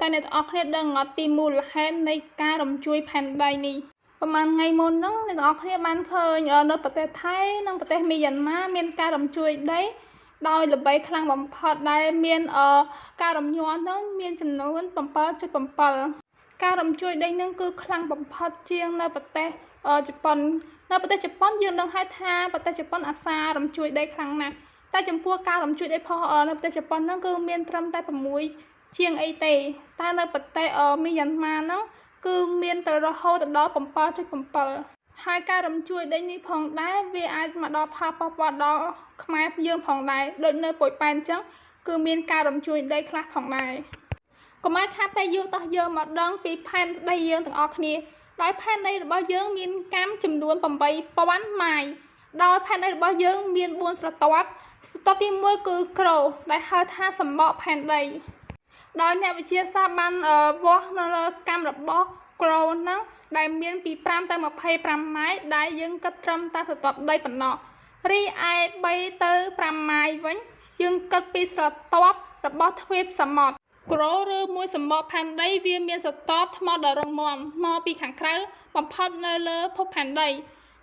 តែអ្នកទាំងអស់គ្នាដឹងអត់ពីមូលហេតុនៃការរំជួយផែនដីនេះប្រហែលថ្ងៃមុនហ្នឹងអ្នកទាំងអស់គ្នាបានឃើញនៅប្រទេសថៃនិងប្រទេសមីយ៉ាន់ម៉ាមានការរំជួយដីដោយល្បីខ្លាំងបំផុតដែលមានការរំញ័រហ្នឹងមានចំនួន 7.7 ការរំជួយដីហ្នឹងគឺខ្លាំងបំផុតជាងនៅប្រទេសជប៉ុននៅប្រទេសជប៉ុនយើងដឹងហើយថាប្រទេសជប៉ុនអាសារំជួយដីខ្លាំងណាស់តែចំពោះការរំជួយដីផុសនៅប្រទេសជប៉ុនហ្នឹងគឺមានត្រឹមតែ6ជាងអីទេតែនៅប្រទេសមីយ៉ាន់ម៉ាហ្នឹងគឺមានទៅរហូតដល់ 7.7 ហើយការរំជួយដីនេះផងដែរវាអាចមកដល់ផលប៉ះពាល់ដល់ខ្មែរយើងផងដែរដូចនៅប៉ោយប៉ែនអញ្ចឹងគឺមានការរំជួយដីខ្លះផងដែរកុំឲ្យខាតពេលយូរតោះយើងមកដឹងពីផែនដីយើងទាំងអស់គ្នាដោយផែនដីរបស់យើងមានកាំចំនួន 8,000 ម៉ាយដោយផែនដីរបស់យើងមាន4ស្រទាប់ទី1គឺក្រូដែលហៅថាសម្បកផែនដីដោយអ្នកវិទ្យាសាស្ត្របានវាស់នៅលើកាំរបស់ក្រូហ្នឹងដែលមានពី5ទៅ25 ម៉ាយដែលយើងគិតត្រឹមតែស្រទាប់ដីប៉ុណ្ណោះរីឯ3ទៅ5 ម៉ាយវិញយើងគិតពីស្រទាប់របស់ទ្វីបសមុទ្រក្រូឬមួយសម្បកផែនដីវាមានស្រទាប់ថ្មដ៏រឹងមាំមកពីខាងក្រៅបំផុតនៅលើភពផែនដី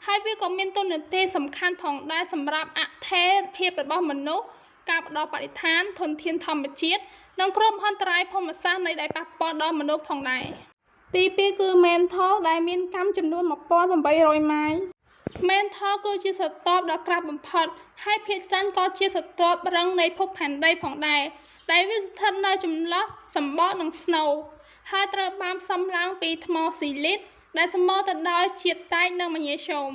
ហើយវាក៏មានតួនាទីសំខាន់ផងដែរសម្រាប់អថេរភាពរបស់មនុស្សការផ្ដល់បរិស្ថានធនធានធម្មជាតិនិងគ្រោះមហន្តរាយភូមិសាស្ត្រនៃដែលប៉ះពាល់ដល់មនុស្សផងដែរទី2គឺមែនថលដែលមានកាំចំនួន 1,800 ម៉ាយមែនថលគឺជាស្រទាប់ដ៏ក្រាស់បំផុតហើយភាគច្រើនក៏ជាស្រទាប់រឹងនៃភពផែនដីផងដែរដែលវាស្ថិតនៅចន្លោះសម្បកនិងស្នូលហើយត្រូវបានផ្សំឡើងពីថ្មស៊ីលីតដែលសម្បូរទៅដោយជាតិដែកនិងម៉ាញ៉េស្យូម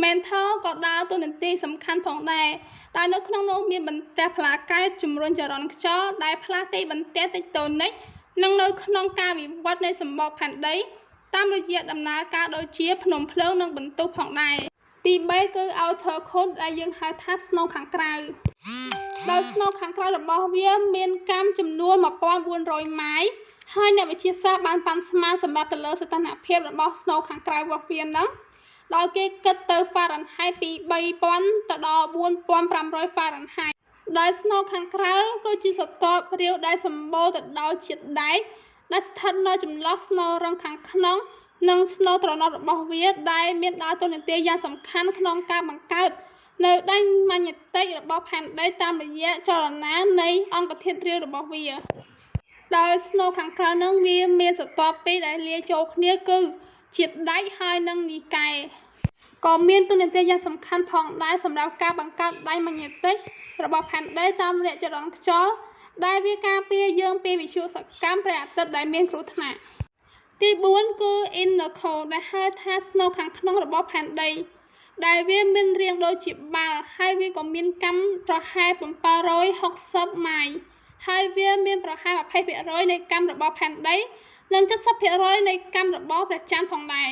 មែនថលក៏ដើរតួនាទីសំខាន់ផងដែរដែលនៅក្នុងនោះមានបន្ទះផ្លាកែតជំរុញចរន្តខ្យល់ដែលផ្លាស់ទីបន្ទះតិចតួចនេះនិងនៅក្នុងការវិវត្តនៃសម្បកផែនដីតាមរយៈដំណើរការដូចជាភ្នំភ្លើងនិងបន្ទុះផងដែរទី3គឺ outer core ដែលយើងហៅថាស្នូលខាងក្រៅដោយស្នូលខាងក្រៅរបស់វាមានកាំចំនួន 1,400 ម៉ាយហើយអ្នកវិទ្យាសាស្ត្របានប៉ាន់ស្មានសម្រាប់ទៅលើសីតុណ្ហភាពរបស់ស្នូលខាងក្រៅរបស់វាហ្នឹងដោយគេគិតទៅ Fahrenheit ពី 3,000 ទៅដល់ 4,500 Fahrenheit ដោយស្នូលខាងក្រៅគឺជាស្រទាប់រាវដែលសម្បូរទៅដោយជាតិដែកដែលស្ថិតនៅចន្លោះស្នូលរឹងខាងក្នុងនិងស្នូលត្រណុតរបស់វាដែលមានដើរតួនាទីយ៉ាងសំខាន់ក្នុងការបង្កើតនៅដែនម៉ាញេទិករបស់ផែនដីតាមរយៈចលនានៃអង្គធាតុរាវរបស់វាដោយស្នូលខាងក្រៅនឹងវាមានស្រទាប់ពីរដែលលាយចូលគ្នាគឺជាតិដែកហើយនិងនីកែក៏មានតួនាទីយ៉ាងសំខាន់ផងដែរសម្រាប់ការបង្កើតដែនម៉ាញេទិករបស់ផែនដីតាមរយៈចរន្តខ្យល់ដែលវាការពារយើងពីវិទ្យុសកម្មព្រះអាទិត្យដែលមានគ្រោះថ្នាក់ទី4គឺ inner core ដែលហៅថាស្នូលខាងក្នុងរបស់ផែនដីដែលវាមានរាងដូចជាបាល់ហើយវាក៏មានកាំប្រហែល 760 ម៉ាយហើយវាមានប្រហែល 20% នៃកាំរបស់ផែនដីនិង 70% នៃកាំរបស់ព្រះច័ន្ទផងដែរ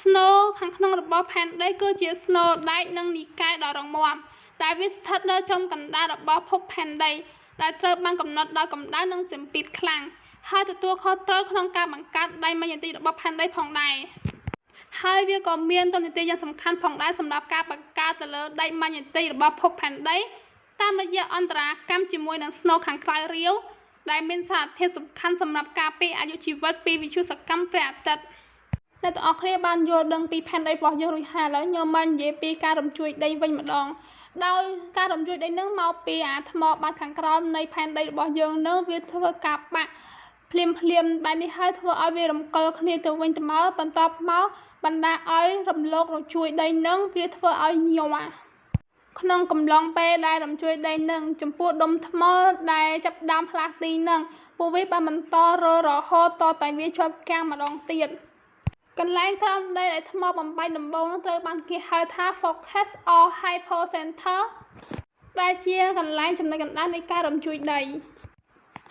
ស្នូលខាងក្នុងរបស់ផែនដីគឺជាស្នូលដែកនិងនីកែដ៏រឹងមាំដែលវាស្ថិតនៅចំកណ្ដាលរបស់ភពផែនដីដែលត្រូវបានកំណត់ដោយកម្ដៅនិងសម្ពាធខ្លាំងហើយទទួលខុសត្រូវក្នុងការបង្កើតដែនម៉ាញេទិករបស់ផែនដីផងដែរហើយវាក៏មានតួនាទីយ៉ាងសំខាន់ផងដែរសម្រាប់ការបង្កើតទៅលើដែនម៉ាញេទិករបស់ភពផែនដីតាមរយៈអន្តរាកម្មជាមួយនឹងស្នូលខាងក្រៅរាវដែលមានសារធាតុសំខាន់សម្រាប់ការពារអាយុជីវិតពីវិទ្យុសកម្មព្រះអាទិត្យអ្នកទាំងអស់គ្នាបានយល់ដឹងពីផែនដីរបស់យើងរួចហើយឥឡូវខ្ញុំបាននិយាយពីការរំជួយដីវិញម្ដងដោយការរំជួយដីនឹងមកពីអាថ្មបាតខាងក្រោមនៃផែនដីរបស់យើងនឹងវាធ្វើការបាក់ភ្លាមបែបនេះហើយធ្វើឲ្យវារំកិលគ្នាទៅវិញទៅមកបន្ទាប់មកបណ្ដាឲ្យរំលោករំជួយដីនឹងវាធ្វើឲ្យញ័រក្នុងកំឡុងពេលដែលរំជួយដីនឹងចំពោះដុំថ្មដែលចាប់ដើមផ្លាស់ទីនឹងពួកវាបានបន្តរហូតតតែវាជាប់គាំងម្ដងទៀតកន្លែងក្រោមដីដែលថ្មបំបែកដំបូងនឹងត្រូវបានគេហៅថា focus or hypocenter ដែលជាកន្លែងចំណុចកណ្ដាលនៃការរំជួយដី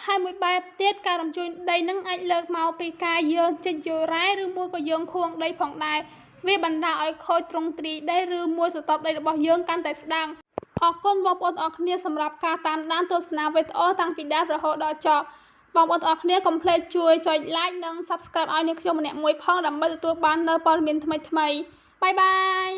ហើយមួយបែបទៀតការរំជួយដីនឹងអាចលើកមកពីការយើងចិច្ចយោរ៉ែឬមួយក៏យើងខួងដីផងដែរវាបណ្ដាលឲ្យខូចទ្រង់ទ្រាយដីឬមួយស្រទាប់ដីរបស់យើងកាន់តែស្ដាំអរគុណបងប្អូនទាំងអស់គ្នាសម្រាប់ការតាមដានទស្សនាវីដេអូតាំងពីដើមរហូតដល់ចប់បងប្អូនទាំងអស់គ្នាកុំភ្លេចជួយចុច like និង subscribe ឲ្យនាងខ្ញុំម្នាក់មួយផងដើម្បីទទួលបាននូវព័ត៌មានថ្មីៗបាយបាយ